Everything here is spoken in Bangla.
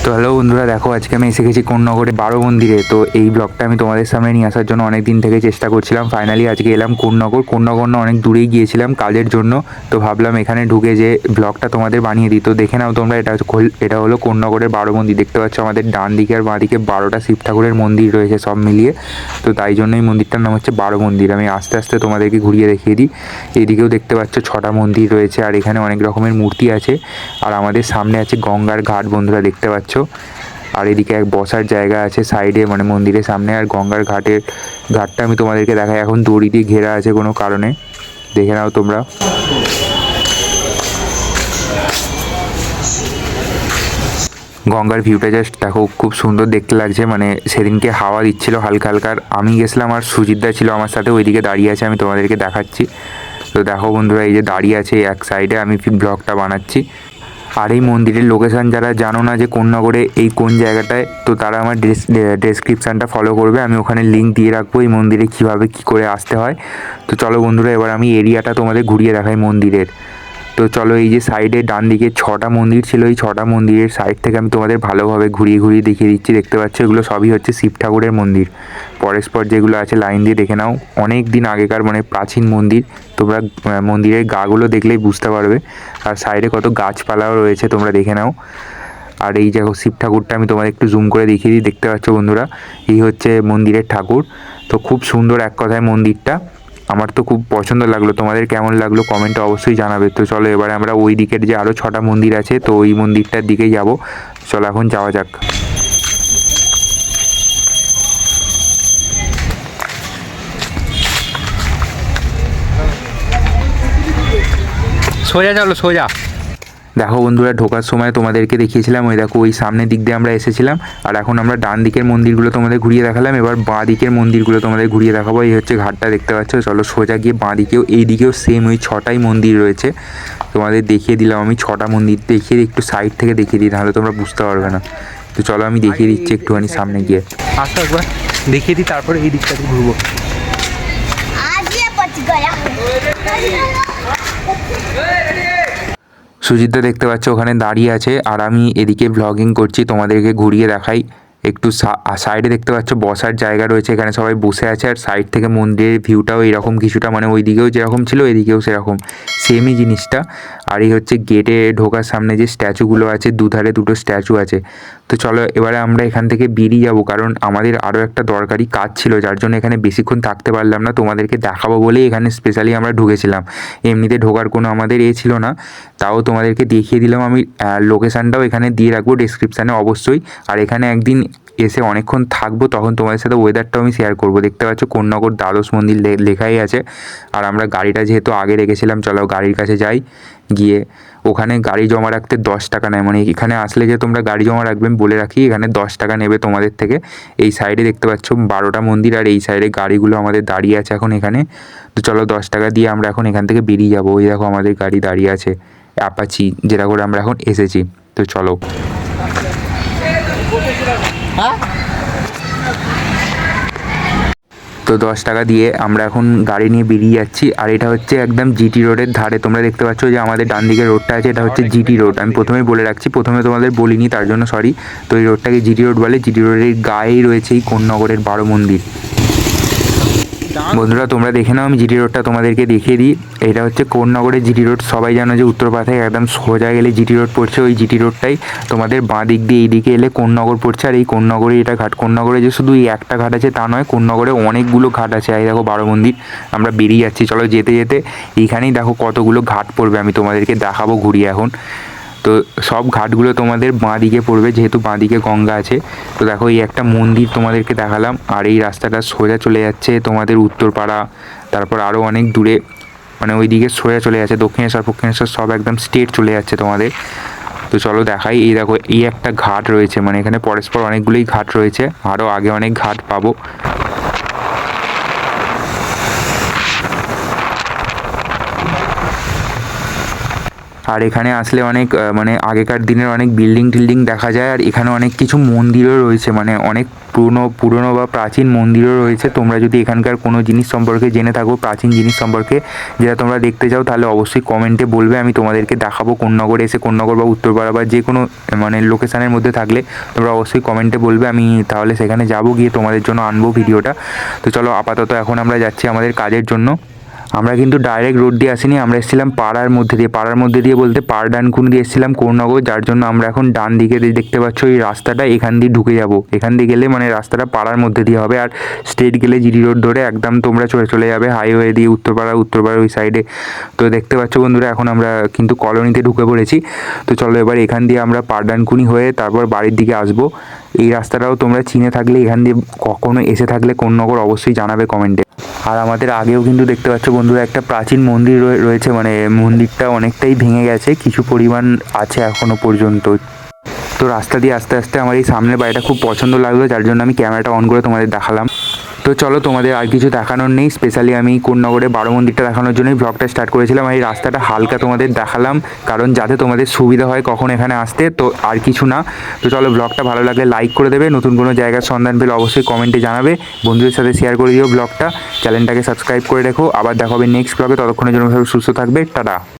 তো হ্যালো বন্ধুরা, দেখো আজকে আমি এসে গেছি কোন্নগরে বারো মন্দিরে। তো এই ব্লগটা আমি তোমাদের সামনে নিয়ে আসার জন্য অনেক দিন থেকে চেষ্টা করছিলাম। ফাইনালি আজকে এলাম কোন্নগর না অনেক দূরেই গিয়েছিলাম কাজের জন্য। তো ভাবলাম এখানে ঢুকে যে ব্লগটা তোমাদের বানিয়ে দিই। তো দেখে নাও তোমরা, এটা হলো কোন্নগরের বারো মন্দির। দেখতে পাচ্ছ আমাদের ডান দিকে আর বাঁ দিকে 12টা শিব ঠাকুরের মন্দির রয়েছে সব মিলিয়ে। তো তাই জন্যই মন্দিরটার নাম হচ্ছে বারো মন্দির। আমি আস্তে আস্তে তোমাদেরকে ঘুরিয়ে দেখিয়ে দিই। এইদিকেও দেখতে পাচ্ছ 6টা মন্দির রয়েছে, আর এখানে অনেক রকমের মূর্তি আছে। আর আমাদের সামনে আছে গঙ্গার ঘাট, বন্ধুরা দেখতে পাচ্ছ। আর এদিকে এক বসার জায়গা আছে সাইডে, মানে মন্দিরের সামনে। আর গঙ্গার ঘাটটা আমি তোমাদেরকে দেখাই, এখন দড়ি দিয়ে ঘেরা আছে কোনো কারণে, দেখে নাও তোমরা। গঙ্গার ভিউটা জাস্ট দেখো, খুব সুন্দর দেখতে লাগছে। মানে সেদিনকে হাওয়া দিচ্ছিল হালকা হালকা, আর আমি গেছিলাম আর সুজিতদা ছিল আমার সাথে, ওইদিকে দাঁড়িয়ে আছে, আমি তোমাদেরকে দেখাচ্ছি। তো দেখো বন্ধুরা, এই যে দাঁড়িয়ে আছে এক সাইডে, আমি ব্লগটা বানাচ্ছি। আর এই মন্দিরের লোকেশান যারা জানো না যে কোন্নগরে এই কোন জায়গাটায়, তো তারা আমার ডেসক্রিপশানটা ফলো করবে। আমি ওখানে লিঙ্ক দিয়ে রাখবো এই মন্দিরে কীভাবে কী করে আসতে হয়। তো চলো বন্ধুরা, এবার আমি এরিয়াটা তোমাদের ঘুরিয়ে দেখাই মন্দিরের। তো চলো, এই যে সাইডে ডান দিকে 6টা মন্দির ছিল, এই 6টা মন্দিরের সাইড থেকে আমি তোমাদের ভালোভাবে ঘুরিয়ে ঘুরিয়ে দেখিয়ে দিচ্ছি। দেখতে পাচ্ছ এগুলো সবই হচ্ছে শিব ঠাকুরের মন্দির। পরস্পর যেগুলো আছে লাইন দিয়ে দেখে নাও, অনেক দিন আগেকার মানে প্রাচীন মন্দির। তোমরা মন্দিরের গাগুলো দেখলেই বুঝতে পারবে। আর সাইডে কত গাছপালাও রয়েছে, তোমরা দেখে নাও। আর এই দেখো শিব ঠাকুরটা আমি তোমাদের একটু জুম করে দেখিয়ে দিই। দেখতে পাচ্ছ বন্ধুরা, এই হচ্ছে মন্দিরের ঠাকুর। তো খুব সুন্দর এক কথায় মন্দিরটা, আমার তো খুব পছন্দ লাগলো। তোমাদের কেমন লাগলো কমেন্টে অবশ্যই জানাবে। তো চলো এবারে আমরা ওই দিকের যে আরও 6টা মন্দির আছে, তো ওই মন্দিরটার দিকেই যাব। চলো এখন যাওয়া যাক। সোজা চলো, সোজা। দেখো বন্ধুরা, ঢোকার সময় তোমাদেরকে দেখিয়েছিলাম, ওই দেখো ওই সামনের দিক দিয়ে আমরা এসেছিলাম। আর এখন আমরা ডান দিকের মন্দিরগুলো তোমাদের ঘুরিয়ে দেখালাম, এবার বাঁ দিকের মন্দিরগুলো তোমাদের ঘুরিয়ে দেখাবো। এই হচ্ছে ঘাটটা, দেখতে পাচ্ছ। চলো সোজা গিয়ে বাঁ দিকেও, এই দিকেও সেম ওই 6টাই মন্দির রয়েছে। তোমাদের দেখিয়ে দিলাম আমি 6টা মন্দির, দেখিয়ে একটু সাইড থেকে দেখিয়ে দিই, তাহলে তোমরা বুঝতে পারবে না। তো চলো আমি দেখিয়ে দিচ্ছি একটুখানি সামনে গিয়ে। আসো একবার দেখিয়ে দিই, তারপরে এই দিকটাতে ঘুরবো। সুজিতদা দেখতে পাচ্ছ ওখানে দাঁড়িয়ে আছে, আর আমি এদিকে ব্লগিং করছি, তোমাদেরকে ঘুরিয়ে দেখাই। একটু সাইডে দেখতে পাচ্ছ বসার জায়গা রয়েছে, এখানে সবাই বসে আছে। আর সাইড থেকে মন্দিরের ভিউটাও এরকম কিছুটা, মানে ওই দিকেও যেরকম ছিল এদিকেও সেরকম সেমই জিনিসটা। আর এই হচ্ছে গেটে ঢোকার সামনে যে স্ট্যাচুগুলো আছে, দুধারে দুটো স্ট্যাচু আছে। তো চলো এবারে আমরা এখান থেকে বেরিয়ে যাব, কারণ আমাদের আরও একটা দরকারি কাজ ছিল, যার জন্য এখানে বেশিক্ষণ থাকতে পারলাম না। তোমাদেরকে দেখাবো বলেই এখানে স্পেশালি আমরা ঢুকেছিলাম, এমনিতে ঢোকার কোনো আমাদের ছিল না। তাও তোমাদেরকে দেখিয়ে দিলাম। আমি লোকেশানটাও এখানে দিয়ে রাখবো ডেসক্রিপশানে অবশ্যই। আর এখানে একদিন এসে অনেকক্ষণ থাকবো, তখন তোমাদের সাথে ওয়েদারটাও আমি শেয়ার করবো। দেখতে পাচ্ছ কোন্নগর দ্বাদশ মন্দির লেখাই আছে। আর আমরা গাড়িটা যেহেতু আগে রেখেছিলাম, চলো গাড়ির কাছে যাই। গিয়ে ওখানে গাড়ি জমা রাখতে 10 টাকা নেয়, মানে এখানে আসলে যে তোমরা গাড়ি জমা রাখবেন বলে রাখি, এখানে 10 টাকা নেবে তোমাদের থেকে। এই সাইডে দেখতে পাচ্ছ 12টা মন্দির, আর এই সাইডে গাড়িগুলো আমাদের দাঁড়িয়ে আছে এখন এখানে। তো চলো 10 টাকা দিয়ে আমরা এখন এখান থেকে বেরিয়ে যাবো। ওই দেখো আমাদের গাড়ি দাঁড়িয়ে আছে, অ্যাপাচি, যেটা করে আমরা এখন এসেছি। তো চলো। তো 10 টাকা দিয়ে আমরা এখন গাড়ি নিয়ে বেরিয়ে যাচ্ছি। আর এটা হচ্ছে একদম জিটি রোডের ধারে, তোমরা দেখতে পাচ্ছ যে আমাদের ডান দিকের রোডটা আছে, এটা হচ্ছে জিটি রোড। আমি প্রথমেই বলে রাখছি, প্রথমে তোমাদের বলিনি, তার জন্য সরি। তো এই রোডটাকে জিটি রোড বলে। জিটি রোডের গায়েই রয়েছে এই কোন্নগরের বারো মন্দির। বন্ধুরা তোমরা দেখে নাও, আমি জিটি রোডটা তোমাদেরকে দেখিয়ে দিই। এটা হচ্ছে কোন্নগরের জিটি রোড। সবাই জানো যে উত্তরপাড়া থেকে একদম সোজা গেলে জিটি রোড পড়ছে, ওই জিটি রোডটাই তোমাদের বাঁ দিক দিয়ে এইদিকে এলে কোন্নগর পড়ছে। আর এই কোন্নগরে এটা ঘাট, কোন্নগরে যে শুধু এই একটা ঘাট আছে তা নয়, কোন্নগরে অনেকগুলো ঘাট আছে। এই দেখো বারো মন্দির, আমরা বেরিয়ে যাচ্ছি। চলো যেতে যেতে এইখানেই দেখো কতগুলো ঘাট পড়বে, আমি তোমাদেরকে দেখাবো ঘুরিয়ে এখন। তো সব ঘাটগুলো তোমাদের বাঁ দিকে পড়বে, যেহেতু বাঁ দিকে গঙ্গা আছে। তো দেখো এই একটা মন্দির তোমাদেরকে দেখালাম, আর এই রাস্তাটা সোজা চলে যাচ্ছে তোমাদের উত্তরপাড়া, তারপর আরও অনেক দূরে, মানে ওই দিকে সোজা চলে যাচ্ছে দক্ষিণেশ্বর ফক্ষিণেশ্বর, সব একদম স্ট্রেট চলে যাচ্ছে তোমাদের। তো চলো দেখাই। এই দেখো এই একটা ঘাট রয়েছে, মানে এখানে পরস্পর অনেকগুলোই ঘাট রয়েছে, আরও আগে অনেক ঘাট পাবো। আর এখানে আসলে অনেক মানে আগেকার দিনের অনেক বিল্ডিং দেখা যায়। আর এখানে অনেক কিছু মন্দিরও রয়েছে, মানে অনেক পুরনো বা প্রাচীন মন্দিরও রয়েছে। তোমরা যদি এখানকার কোনো জিনিস সম্পর্কে জেনে থাকো, প্রাচীন জিনিস সম্পর্কে যেটা তোমরা দেখতে চাও, তাহলে অবশ্যই কমেন্টে বলবে, আমি তোমাদেরকে দেখাবো। কোন্নগরে এসে, কোন্নগর বা উত্তরপাড়া বা যে কোনো মানে লোকেশানের মধ্যে থাকলে তোমরা অবশ্যই কমেন্টে বলবে, আমি তাহলে সেখানে যাবো, গিয়ে তোমাদের জন্য আনবো ভিডিওটা। তো চলো, আপাতত এখন আমরা যাচ্ছি আমাদের কাজের জন্য। আমরা কিন্তু ডাইরেক্ট রোড দিয়ে আসিনি, আমরা এসেছিলাম পাড়ার মধ্যে দিয়ে বলতে পারডানকুনি দিয়ে এসেছিলাম কোন্নগর, যার জন্য আমরা এখন ডান দিকে দেখতে পাচ্ছ এই রাস্তাটা, এখান দিয়ে ঢুকে যাব। এখান দিয়ে গেলে মানে রাস্তাটা পাড়ার মধ্যে দিয়ে হবে, আর স্ট্রেট গেলে জিডি রোড ধরে একদম তোমরা চলে যাবে হাইওয়ে দিয়ে উত্তরপাড়ার ওই সাইডে। তো দেখতে পাচ্ছ বন্ধুরা, এখন আমরা কিন্তু কলোনিতে ঢুকে পড়েছি। তো চলো এবার এখান দিয়ে আমরা পারডানকুনি হয়ে তারপর বাড়ির দিকে আসবো। এই রাস্তাটাও তোমরা চিনে থাকলে, এখান দিয়ে কখনো এসে থাকলে কোন্নগর অবশ্যই জানাবে কমেন্টে। আর আমাদের আগেও কিন্তু দেখতে পাচ্ছ বন্ধুরা, একটা প্রাচীন মন্দির রয়েছে, মানে মন্দিরটা অনেকটাই ভেঙে গেছে, কিছু পরিমাণ আছে এখনো পর্যন্ত। তো রাস্তা দিয়ে আস্তে আস্তে আমার এই সামনের বাড়িটা খুব পছন্দ লাগলো, যার জন্য আমি ক্যামেরাটা অন করে তোমাদের দেখালাম। তো চলো, তোমাদের আর কিছু দেখানোর নেই, স্পেশালি আমি কোন্নগরে বারো মন্দিরটা দেখানোর জন্যই ব্লগটা স্টার্ট করেছিলাম। আর এই রাস্তাটা হালকা তোমাদের দেখালাম, কারণ যাতে তোমাদের সুবিধা হয় কখন এখানে আসতে, তো আর কিছু না। তো চলো, ব্লগটা ভালো লাগলে লাইক করে দেবে, নতুন কোনো জায়গার সন্ধান পেলে অবশ্যই কমেন্টে জানাবে, বন্ধুদের সাথে শেয়ার করে দিও ব্লগটা, চ্যানেলটাকে সাবস্ক্রাইব করে রেখো। আবার দেখা হবে নেক্সট ব্লগে, ততক্ষণের জন্য সুস্থ থাকবে, টাটা।